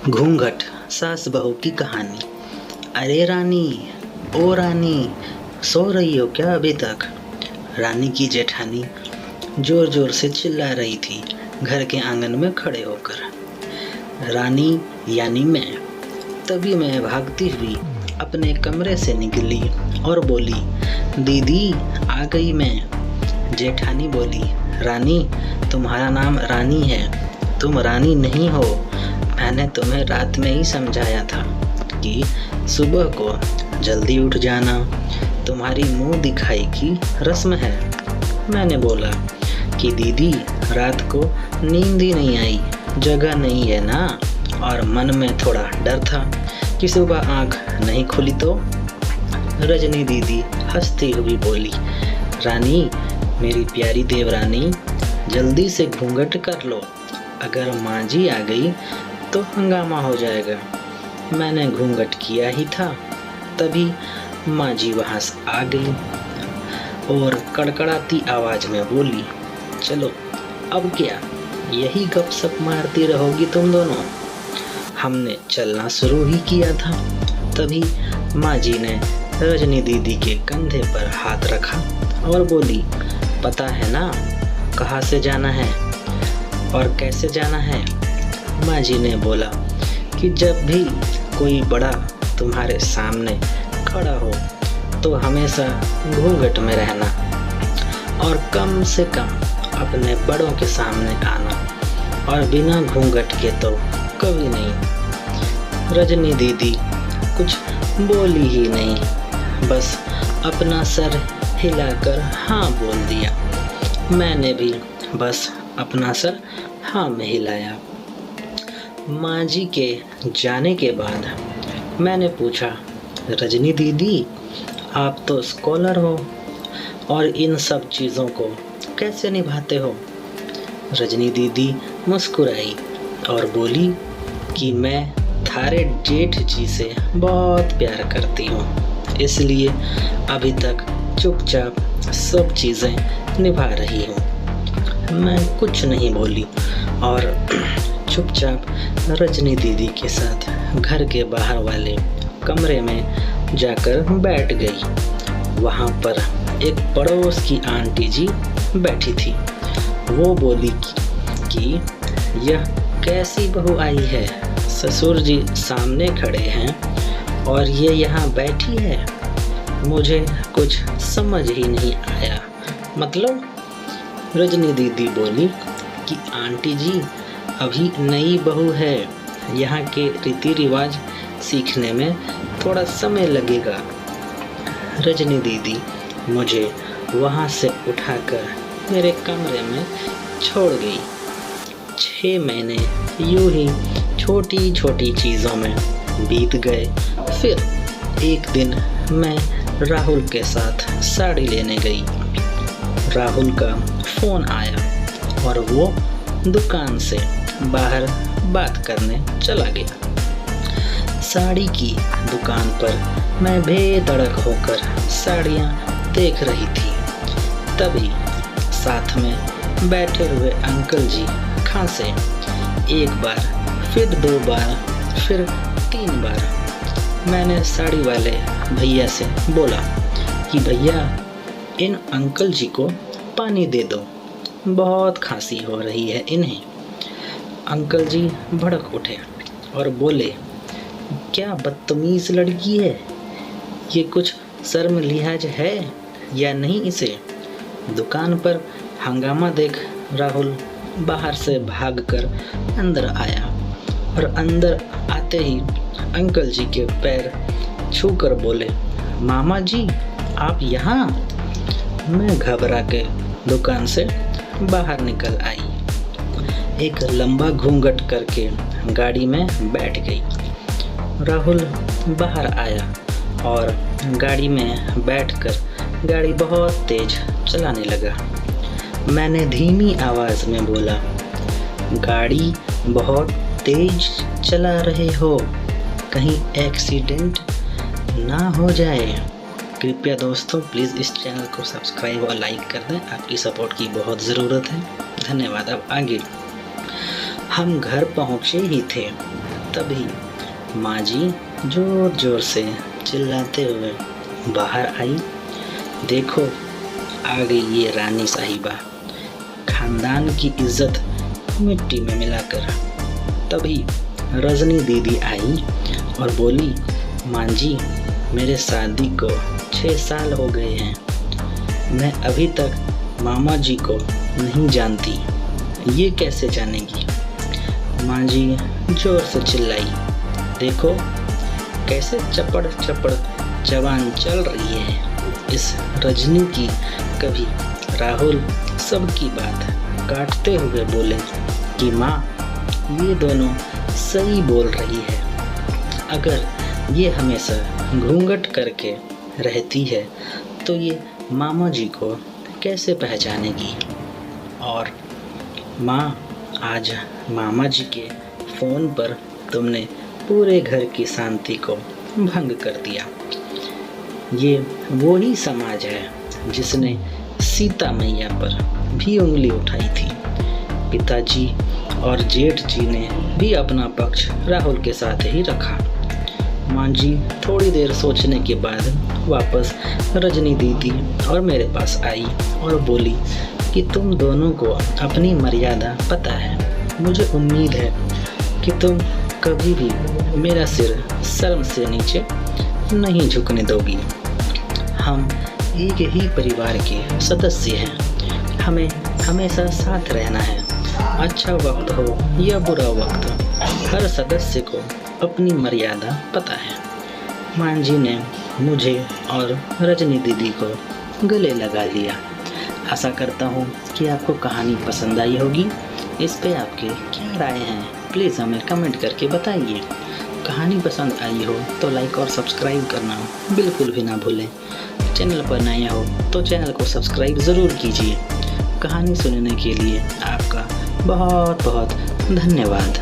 घूंघट सास बहू की कहानी। अरे रानी, ओ रानी, सो रही हो क्या अभी तक? रानी की जेठानी जोर जोर से चिल्ला रही थी घर के आंगन में खड़े होकर। रानी यानी मैं। तभी मैं भागती हुई अपने कमरे से निकली और बोली, दीदी आ गई मैं। जेठानी बोली, रानी तुम्हारा नाम रानी है, तुम रानी नहीं हो। मैंने तुम्हें रात में ही समझाया था कि सुबह को जल्दी उठ जाना, तुम्हारी मुंह दिखाई की रस्म है। मैंने बोला कि दीदी रात को नींद ही नहीं आई, जगह नहीं है ना, और मन में थोड़ा डर था कि सुबह आँख नहीं खुली तो। रजनी दीदी हंसती हुई बोली, रानी मेरी प्यारी देवरानी, जल्दी से घूंघट कर लो, अगर माँ जी आ गई तो हंगामा हो जाएगा। मैंने घूंघट किया ही था, तभी माँ जी वहाँ से आ गई और कड़कड़ाती आवाज़ में बोली, चलो अब क्या, यही गपशप मारती रहोगी तुम दोनों? हमने चलना शुरू ही किया था, तभी माँ जी ने रजनी दीदी के कंधे पर हाथ रखा और बोली, पता है ना कहाँ से जाना है और कैसे जाना है? माँ जी ने बोला कि जब भी कोई बड़ा तुम्हारे सामने खड़ा हो तो हमेशा घूंघट में रहना और कम से कम अपने बड़ों के सामने आना, और बिना घूंघट के तो कभी नहीं। रजनी दीदी कुछ बोली ही नहीं, बस अपना सर हिलाकर हाँ बोल दिया। मैंने भी बस अपना सर हाँ में हिलाया। माँ जी के जाने के बाद मैंने पूछा, रजनी दीदी आप तो स्कॉलर हो और इन सब चीज़ों को कैसे निभाते हो? रजनी दीदी मुस्कुराई और बोली कि मैं थारे जेठ जी से बहुत प्यार करती हूँ, इसलिए अभी तक चुपचाप सब चीज़ें निभा रही हूँ। मैं कुछ नहीं बोली और चुपचाप रजनी दीदी के साथ घर के बाहर वाले कमरे में जाकर बैठ गई। वहाँ पर एक पड़ोस की आंटी जी बैठी थी। वो बोली कि यह कैसी बहू आई है, ससुर जी सामने खड़े हैं और ये यहाँ बैठी है, मुझे कुछ समझ ही नहीं आया। मतलब? रजनी दीदी बोली कि आंटी जी अभी नई बहू है, यहाँ के रीति रिवाज सीखने में थोड़ा समय लगेगा। रजनी दीदी मुझे वहाँ से उठाकर मेरे कमरे में छोड़ गई। 6 महीने यूं ही छोटी छोटी चीज़ों में बीत गए। फिर एक दिन मैं राहुल के साथ साड़ी लेने गई। राहुल का फ़ोन आया और वो दुकान से बाहर बात करने चला गया। साड़ी की दुकान पर मैं बेधड़क होकर साड़ियाँ देख रही थी। तभी साथ में बैठे हुए अंकल जी खांसे। 1 बार, फिर 2 बार, फिर 3 बार। मैंने साड़ी वाले भैया से बोला कि भैया इन अंकल जी को पानी दे दो, बहुत खांसी हो रही है इन्हें। अंकल जी भड़क उठे और बोले, क्या बदतमीज़ लड़की है, ये कुछ शर्म लिहाज है या नहीं इसे? दुकान पर हंगामा देख राहुल बाहर से भागकर अंदर आया और अंदर आते ही अंकल जी के पैर छूकर बोले, मामा जी आप यहाँ? मैं घबरा के दुकान से बाहर निकल आई, एक लंबा घूंघट करके गाड़ी में बैठ गई। राहुल बाहर आया और गाड़ी में बैठकर गाड़ी बहुत तेज चलाने लगा। मैंने धीमी आवाज़ में बोला, गाड़ी बहुत तेज चला रहे हो, कहीं एक्सीडेंट ना हो जाए। कृपया दोस्तों प्लीज़ इस चैनल को सब्सक्राइब और लाइक कर दें, आपकी सपोर्ट की बहुत ज़रूरत है। धन्यवाद। अब आगे हम घर पहुँचे ही थे तभी माँ जी जोर जोर से चिल्लाते हुए बाहर आई। देखो आ गई ये रानी साहिबा, खानदान की इज्जत मिट्टी में मिलाकर। तभी रजनी दीदी आई और बोली, माँ जी मेरे शादी को 6 साल हो गए हैं, मैं अभी तक मामा जी को नहीं जानती, ये कैसे जानेगी। माँ जी जोर से चिल्लाई, देखो कैसे चपड़ चपड़ जवान चल रही है इस रजनी की। कभी राहुल सबकी बात काटते हुए बोले कि माँ ये दोनों सही बोल रही है, अगर ये हमेशा घूंघट करके रहती है तो ये मामा जी को कैसे पहचानेगी। और माँ आज मामा जी के फ़ोन पर तुमने पूरे घर की शांति को भंग कर दिया। ये वो ही समाज है जिसने सीता मैया पर भी उंगली उठाई थी। पिताजी और जेठ जी ने भी अपना पक्ष राहुल के साथ ही रखा। माँ जी थोड़ी देर सोचने के बाद वापस रजनी दीदी और मेरे पास आई और बोली कि तुम दोनों को अपनी मर्यादा पता है। मुझे उम्मीद है कि तुम कभी भी मेरा सिर शर्म से नीचे नहीं झुकने दोगी। हम एक ही परिवार के सदस्य हैं, हमें हमेशा साथ रहना है। अच्छा वक्त हो या बुरा वक्त, हर सदस्य को अपनी मर्यादा पता है। माँ जी ने मुझे और रजनी दीदी को गले लगा लिया। आशा करता हूँ कि आपको कहानी पसंद आई होगी। इस पे आपके क्या राय हैं प्लीज़ हमें कमेंट करके बताइए। कहानी पसंद आई हो तो लाइक और सब्सक्राइब करना बिल्कुल भी ना भूलें। चैनल पर नया हो तो चैनल को सब्सक्राइब ज़रूर कीजिए। कहानी सुनने के लिए आपका बहुत बहुत धन्यवाद।